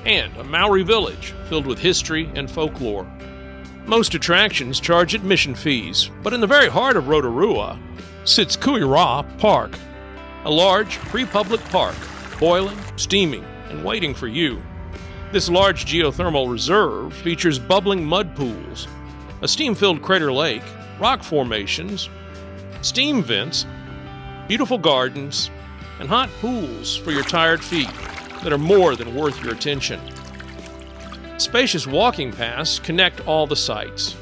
and a Maori village filled with history and folklore. Most attractions charge admission fees, but in the very heart of Rotorua sits Kuira Park, a large, pre-public park, boiling, steaming, and waiting for you. This large geothermal reserve features bubbling mud pools, a steam-filled crater lake, rock formations, steam vents, beautiful gardens, and hot pools for your tired feet that are more than worth your attention. Spacious walking paths connect all the sites.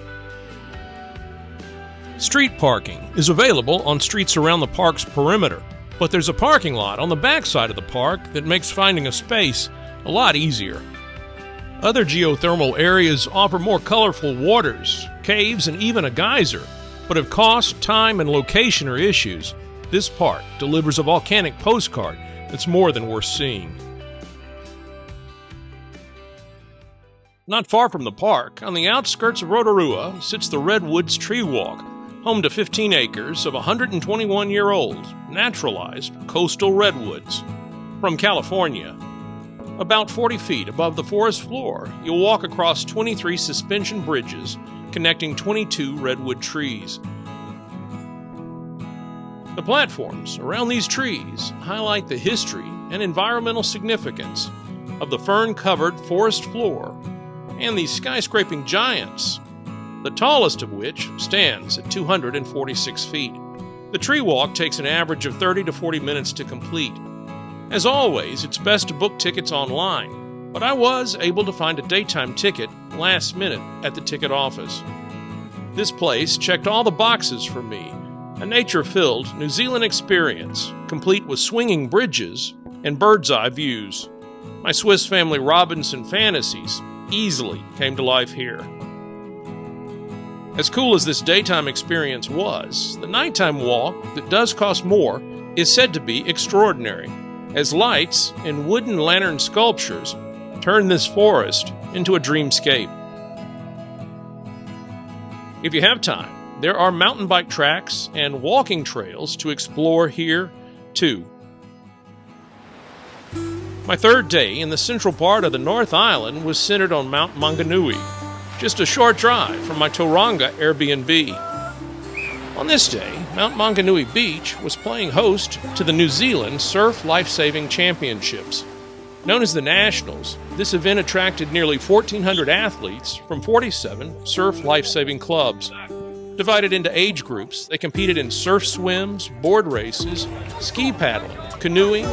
Street parking is available on streets around the park's perimeter, but there's a parking lot on the backside of the park that makes finding a space a lot easier. Other geothermal areas offer more colorful waters, caves, and even a geyser, but if cost, time, and location are issues, this park delivers a volcanic postcard that's more than worth seeing. Not far from the park, on the outskirts of Rotorua, sits the Redwoods Treewalk, home to 15 acres of 121-year-old, naturalized coastal redwoods. From California, About 40 feet above the forest floor, you'll walk across 23 suspension bridges connecting 22 redwood trees. The platforms around these trees highlight the history and environmental significance of the fern-covered forest floor and these skyscraping giants, the tallest of which stands at 246 feet. The tree walk takes an average of 30 to 40 minutes to complete. As always, it's best to book tickets online, but I was able to find a daytime ticket last minute at the ticket office. This place checked all the boxes for me. A nature-filled New Zealand experience, complete with swinging bridges and bird's-eye views. My Swiss Family Robinson fantasies easily came to life here. As cool as this daytime experience was, the nighttime walk that does cost more is said to be extraordinary, as lights and wooden lantern sculptures turn this forest into a dreamscape. If you have time, there are mountain bike tracks and walking trails to explore here, too. My third day in the central part of the North Island was centered on Mount Maunganui, just a short drive from my Tauranga Airbnb. On this day, Mount Maunganui Beach was playing host to the New Zealand Surf Lifesaving Championships. Known as the Nationals, this event attracted nearly 1,400 athletes from 47 surf lifesaving clubs. Divided into age groups, they competed in surf swims, board races, ski paddling, canoeing,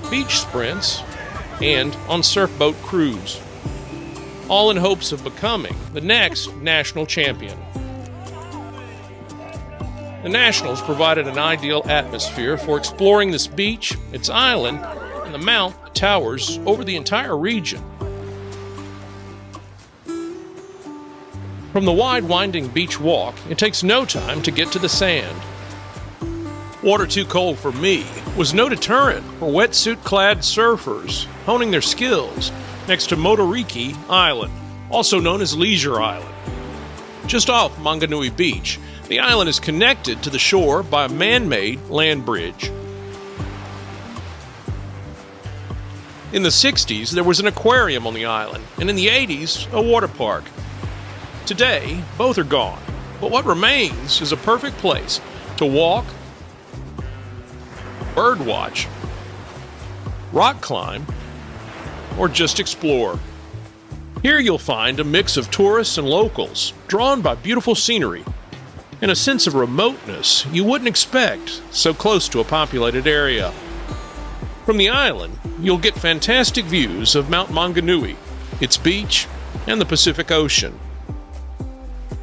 beach sprints, and on surf boat cruise, all in hopes of becoming the next national champion. The Nationals provided an ideal atmosphere for exploring this beach, its island, and the mount that towers over the entire region. From the wide, winding beach walk, it takes no time to get to the sand. Water too cold for me was no deterrent for wetsuit-clad surfers honing their skills next to Motoriki Island, also known as Leisure Island. Just off Maunganui Beach, the island is connected to the shore by a man-made land bridge. In the 60s, there was an aquarium on the island, and in the 80s, a water park. Today, both are gone, but what remains is a perfect place to walk, birdwatch, rock climb, or just explore. Here you'll find a mix of tourists and locals, drawn by beautiful scenery and a sense of remoteness you wouldn't expect so close to a populated area. From the island, you'll get fantastic views of Mount Maunganui, its beach, and the Pacific Ocean.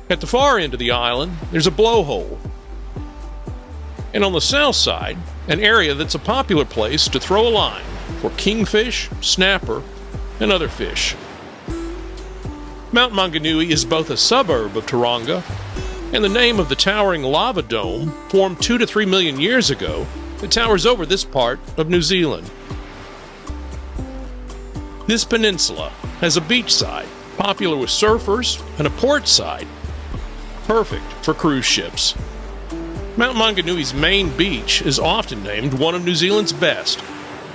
At the far end of the island, there's a blowhole. And on the south side, an area that's a popular place to throw a line for kingfish, snapper, and other fish. Mount Maunganui is both a suburb of Tauranga and the name of the towering lava dome formed 2 to 3 million years ago that towers over this part of New Zealand. This peninsula has a beach side, popular with surfers, and a port side, perfect for cruise ships. Mount Maunganui's main beach is often named one of New Zealand's best.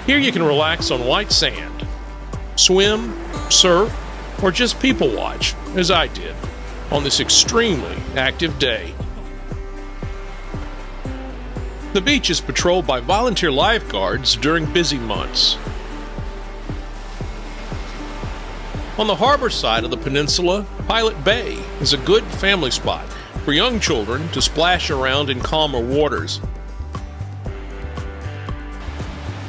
Here you can relax on white sand, swim, surf, or just people watch, as I did, on this extremely active day. The beach is patrolled by volunteer lifeguards during busy months. On the harbor side of the peninsula, Pilot Bay is a good family spot for young children to splash around in calmer waters.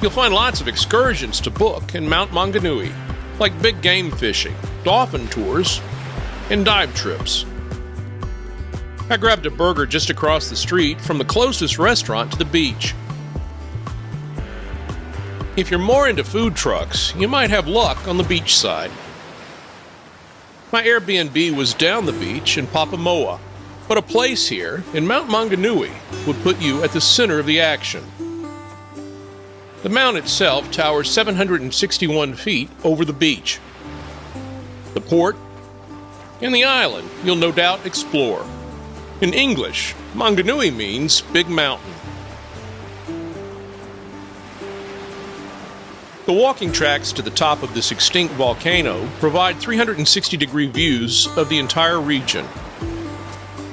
You'll find lots of excursions to book in Mount Maunganui, like big game fishing, dolphin tours, and dive trips. I grabbed a burger just across the street from the closest restaurant to the beach. If you're more into food trucks, you might have luck on the beach side. My Airbnb was down the beach in Papamoa, but a place here in Mount Maunganui would put you at the center of the action. The mount itself towers 761 feet over the beach. The port and the island you'll no doubt explore. In English, Maunganui means big mountain. The walking tracks to the top of this extinct volcano provide 360-degree views of the entire region.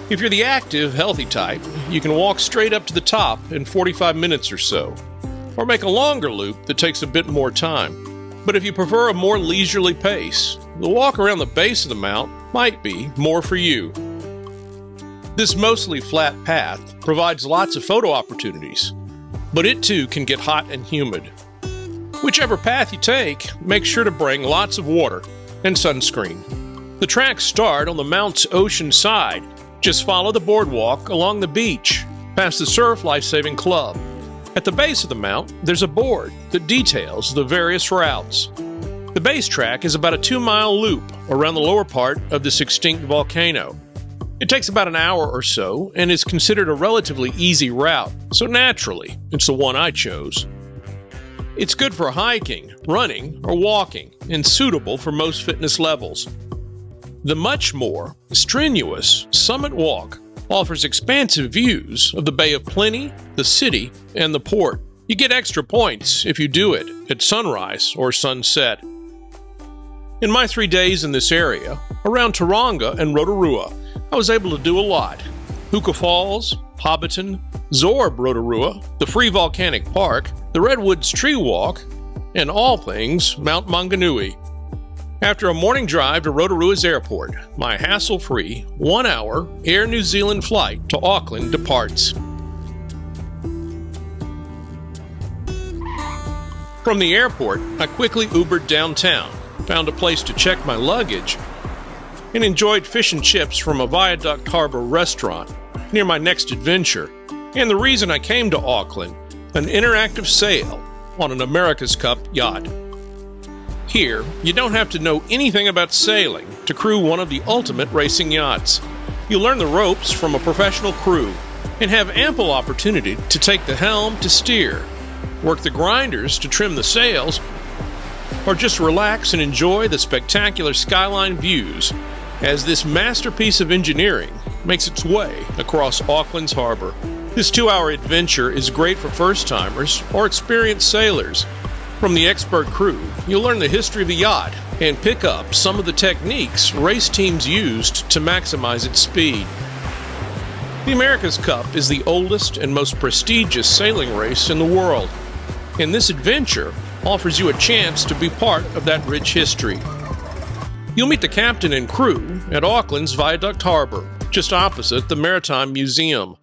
If you're the active, healthy type, you can walk straight up to the top in 45 minutes or so, or make a longer loop that takes a bit more time. But if you prefer a more leisurely pace, the walk around the base of the mount might be more for you. This mostly flat path provides lots of photo opportunities, but it too can get hot and humid. Whichever path you take, make sure to bring lots of water and sunscreen. The tracks start on the mount's ocean side. Just follow the boardwalk along the beach, past the Surf Lifesaving Club. At the base of the mount, there's a board that details the various routes. The base track is about a 2-mile loop around the lower part of this extinct volcano. It takes about an hour or so and is considered a relatively easy route, so naturally, it's the one I chose. It's good for hiking, running, or walking, and suitable for most fitness levels. The much more strenuous Summit Walk offers expansive views of the Bay of Plenty, the city, and the port. You get extra points if you do it at sunrise or sunset. In my 3 days in this area, around Taronga and Rotorua, I was able to do a lot. Huka Falls, Hobbiton, Zorb Rotorua, the Free Volcanic Park, the Redwoods Treewalk, and all things Mount Maunganui. After a morning drive to Rotorua's airport, my hassle-free 1-hour Air New Zealand flight to Auckland departs. From the airport, I quickly Ubered downtown, found a place to check my luggage, and enjoyed fish and chips from a Viaduct Harbor restaurant near my next adventure, and the reason I came to Auckland, an interactive sail on an America's Cup yacht. Here, you don't have to know anything about sailing to crew one of the ultimate racing yachts. You'll learn the ropes from a professional crew and have ample opportunity to take the helm to steer, work the grinders to trim the sails, or just relax and enjoy the spectacular skyline views as this masterpiece of engineering makes its way across Auckland's harbor. This 2-hour adventure is great for first-timers or experienced sailors. From the expert crew, you'll learn the history of the yacht and pick up some of the techniques race teams used to maximize its speed. The America's Cup is the oldest and most prestigious sailing race in the world, and this adventure offers you a chance to be part of that rich history. You'll meet the captain and crew at Auckland's Viaduct Harbor, just opposite the Maritime Museum.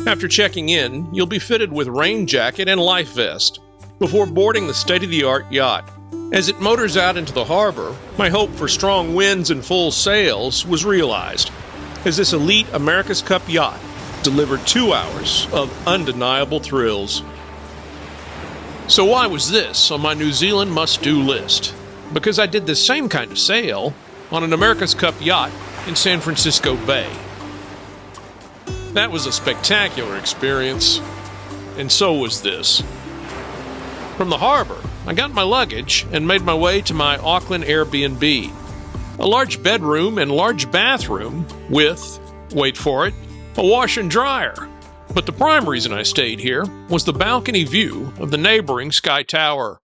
After checking in, you'll be fitted with rain jacket and life vest before boarding the state-of-the-art yacht. As it motors out into the harbor, my hope for strong winds and full sails was realized, as this elite America's Cup yacht delivered 2 hours of undeniable thrills. So why was this on my New Zealand must-do list? Because I did the same kind of sail on an America's Cup yacht in San Francisco Bay. That was a spectacular experience, and so was this. From the harbor, I got my luggage and made my way to my Auckland Airbnb, a large bedroom and large bathroom with, wait for it, a washer and dryer. But the prime reason I stayed here was the balcony view of the neighboring Sky Tower.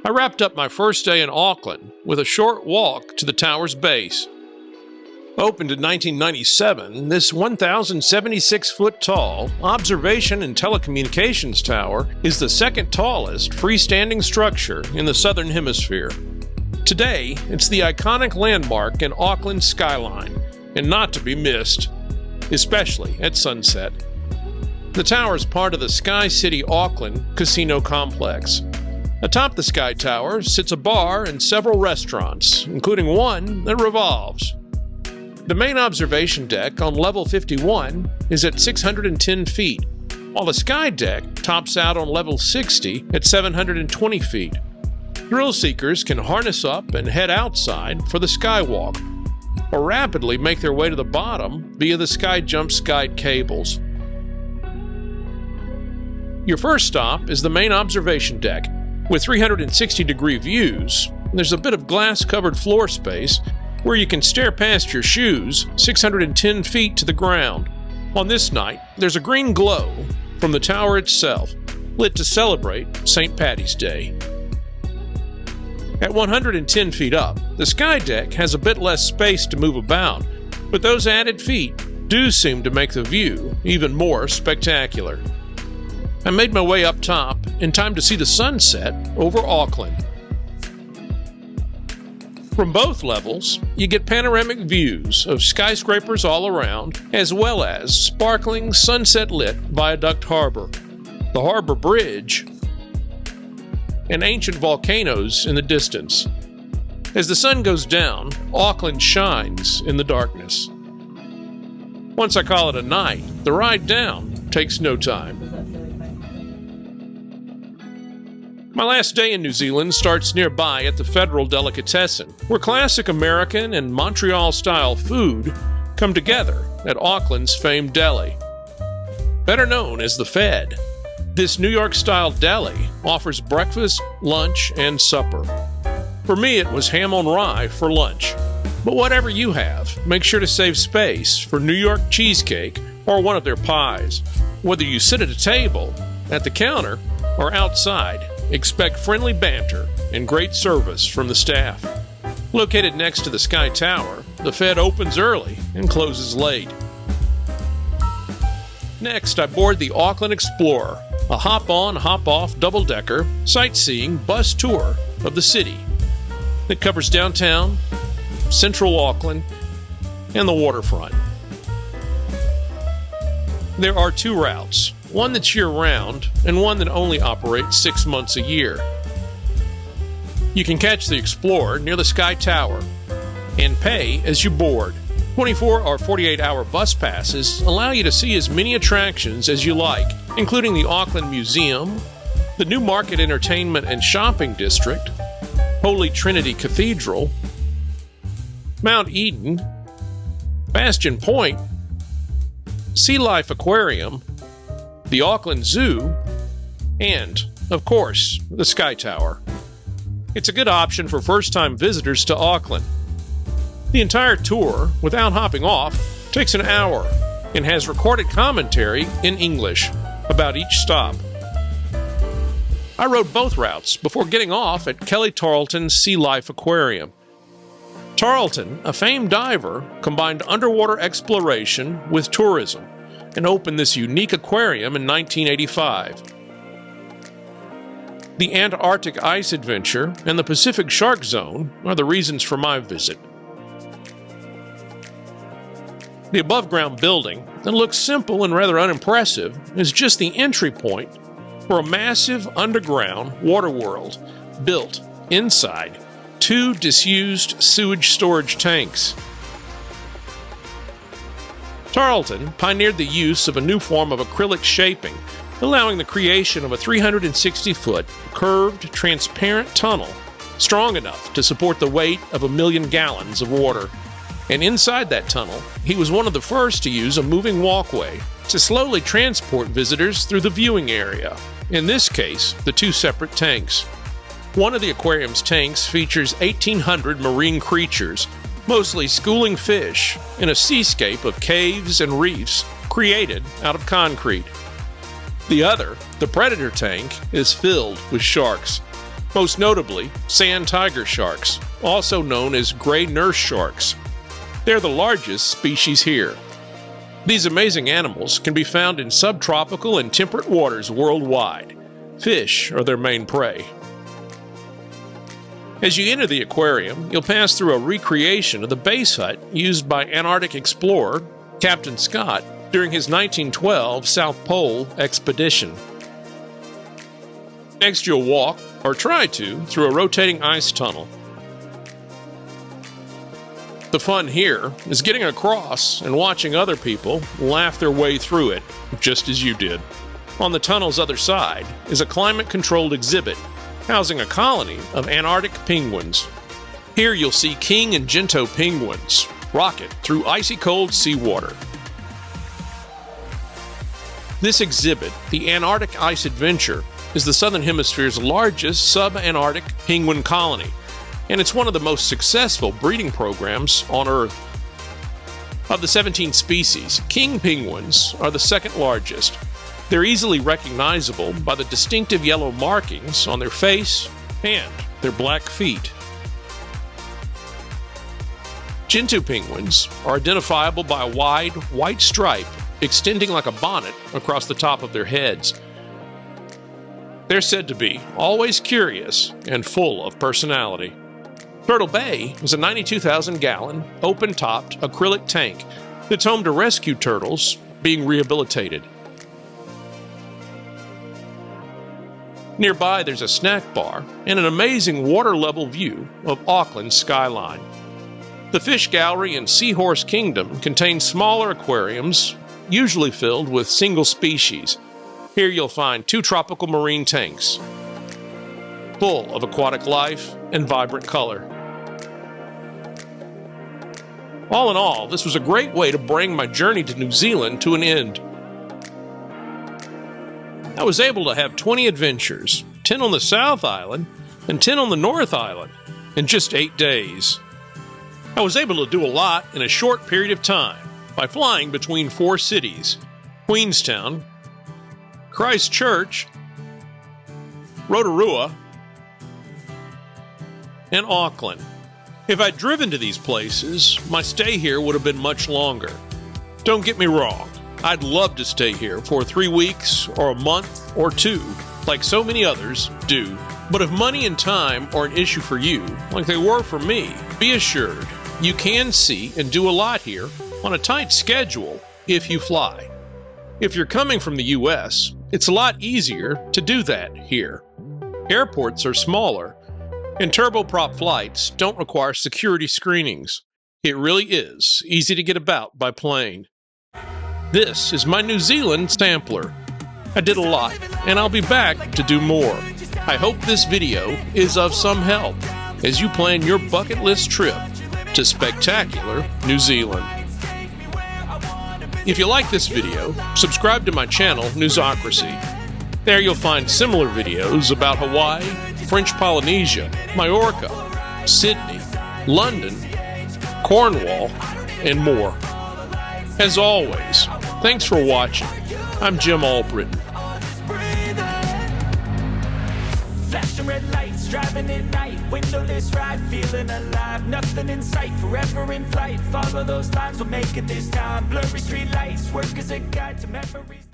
I wrapped up my first day in Auckland with a short walk to the tower's base. Opened in 1997, this 1,076-foot-tall observation and telecommunications tower is the second tallest freestanding structure in the Southern Hemisphere. Today, it's the iconic landmark in Auckland's skyline, and not to be missed, especially at sunset. The tower is part of the Sky City Auckland casino complex. Atop the Sky Tower sits a bar and several restaurants, including one that revolves. The main observation deck on level 51 is at 610 feet, while the sky deck tops out on level 60 at 720 feet. Thrill seekers can harness up and head outside for the skywalk, or rapidly make their way to the bottom via the Sky Jump Guide cables. Your first stop is the main observation deck, with 360-degree views. There's a bit of glass-covered floor space where you can stare past your shoes 610 feet to the ground. On this night, there's a green glow from the tower itself, lit to celebrate St. Paddy's Day. At 110 feet up, the sky deck has a bit less space to move about, but those added feet do seem to make the view even more spectacular. I made my way up top in time to see the sunset over Auckland. From both levels, you get panoramic views of skyscrapers all around, as well as sparkling sunset-lit Viaduct Harbor, the Harbor Bridge, and ancient volcanoes in the distance. As the sun goes down, Auckland shines in the darkness. Once I call it a night, the ride down takes no time. My last day in New Zealand starts nearby at the Federal Delicatessen, where classic American and Montreal-style food come together at Auckland's famed deli. Better known as the Fed, this New York-style deli offers breakfast, lunch, and supper. For me, it was ham on rye for lunch. But whatever you have, make sure to save space for New York cheesecake or one of their pies. Whether you sit at a table, at the counter, or outside, expect friendly banter and great service from the staff. Located next to the Sky Tower, the Fed opens early and closes late. Next, I board the Auckland Explorer, a hop-on, hop-off double-decker sightseeing bus tour of the city that covers downtown, central Auckland, and the waterfront. There are two routes, one that's year-round and one that only operates 6 months a year. You can catch the Explorer near the Sky Tower and pay as you board. 24 or 48-hour bus passes allow you to see as many attractions as you like, including the Auckland Museum, the New Market Entertainment and Shopping District, Holy Trinity Cathedral, Mount Eden, Bastion Point, Sea Life Aquarium, the Auckland Zoo, and, of course, the Sky Tower. It's a good option for first-time visitors to Auckland. The entire tour, without hopping off, takes an hour and has recorded commentary in English about each stop. I rode both routes before getting off at Kelly Tarlton's Sea Life Aquarium. Tarlton, a famed diver, combined underwater exploration with tourism and opened this unique aquarium in 1985. The Antarctic ice adventure and the Pacific Shark Zone are the reasons for my visit. The above-ground building, that looks simple and rather unimpressive, is just the entry point for a massive underground water world built inside 2 disused sewage storage tanks. Tarlton pioneered the use of a new form of acrylic shaping, allowing the creation of a 360-foot, curved, transparent tunnel strong enough to support the weight of 1 million gallons of water. And inside that tunnel, he was one of the first to use a moving walkway to slowly transport visitors through the viewing area, in this case, the 2 separate tanks. One of the aquarium's tanks features 1,800 marine creatures, mostly schooling fish, in a seascape of caves and reefs created out of concrete. The other, the predator tank, is filled with sharks, most notably sand tiger sharks, also known as gray nurse sharks. They're the largest species here. These amazing animals can be found in subtropical and temperate waters worldwide. Fish are their main prey. As you enter the aquarium, you'll pass through a recreation of the base hut used by Antarctic explorer Captain Scott during his 1912 South Pole expedition. Next, you'll walk, or try to, through a rotating ice tunnel. The fun here is getting across and watching other people laugh their way through it, just as you did. On the tunnel's other side is a climate-controlled exhibit housing a colony of Antarctic penguins. Here you'll see king and gento penguins rocket through icy cold seawater. This exhibit, the Antarctic Ice Adventure, is the Southern Hemisphere's largest sub-Antarctic penguin colony, and it's one of the most successful breeding programs on Earth. Of the 17 species, king penguins are the second largest. They're easily recognizable by the distinctive yellow markings on their face and their black feet. Gentoo penguins are identifiable by a wide, white stripe extending like a bonnet across the top of their heads. They're said to be always curious and full of personality. Turtle Bay is a 92,000-gallon, open-topped acrylic tank that's home to rescue turtles being rehabilitated. Nearby, there's a snack bar and an amazing water-level view of Auckland's skyline. The Fish Gallery and Seahorse Kingdom contain smaller aquariums, usually filled with single species. Here you'll find 2 tropical marine tanks, full of aquatic life and vibrant color. All in all, this was a great way to bring my journey to New Zealand to an end. I was able to have 20 adventures, 10 on the South Island and 10 on the North Island, in just 8 days. I was able to do a lot in a short period of time by flying between 4 cities: Queenstown, Christchurch, Rotorua, and Auckland. If I'd driven to these places, my stay here would have been much longer. Don't get me wrong, I'd love to stay here for 3 weeks or a month or 2, like so many others do. But if money and time are an issue for you, like they were for me, be assured you can see and do a lot here on a tight schedule if you fly. If you're coming from the US, it's a lot easier to do that here. Airports are smaller, and turboprop flights don't require security screenings. It really is easy to get about by plane. This is my New Zealand sampler. I did a lot, and I'll be back to do more. I hope this video is of some help as you plan your bucket list trip to spectacular New Zealand. If you like this video, subscribe to my channel, Newsocracy. There you'll find similar videos about Hawaii, French Polynesia, Majorca, Sydney, London, Cornwall, and more. As always, thanks for watching. I'm Jim Albritton. Flashing red lights, driving at night, windowless ride, feeling alive, nothing in sight, forever in flight, follow those lines, we'll make it this time, blurry street lights, work as a guide to memories.